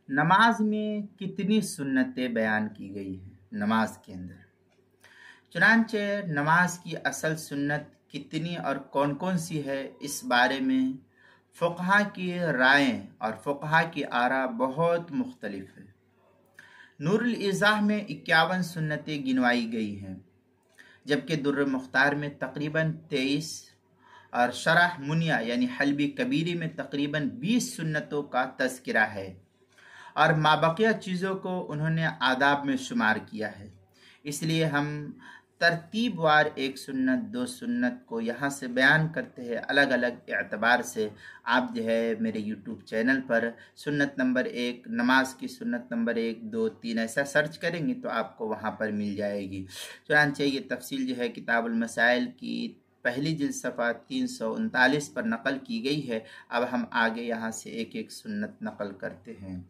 نماز میں کتنی سنتیں بیان کی گئی ہیں نماز کے اندر؟ چنانچہ نماز کی اصل سنت کتنی اور کون کون سی ہے، اس بارے میں فقہا کی رائیں اور فقہا کی آراء بہت مختلف ہے۔ نور الایضاح میں 51 سنتیں گنوائی گئی ہیں، جبکہ در مختار میں تقریباً 23 اور شرح منیہ یعنی حلبی کبیری میں تقریباً 20 سنتوں کا تذکرہ ہے، اور مابقیہ چیزوں کو انہوں نے آداب میں شمار کیا ہے۔ اس لیے ہم ترتیب وار ایک سنت دو سنت کو یہاں سے بیان کرتے ہیں، الگ الگ اعتبار سے۔ آپ میرے یوٹیوب چینل پر سنت نمبر 1، نماز کی سنت نمبر 1 2 3 ایسا سرچ کریں گے تو آپ کو وہاں پر مل جائے گی۔ چنانچہ یہ تفصیل کتاب المسائل کی پہلی جلد صفحہ 339 پر نقل کی گئی ہے۔ اب ہم آگے یہاں سے ایک ایک سنت نقل کرتے ہیں۔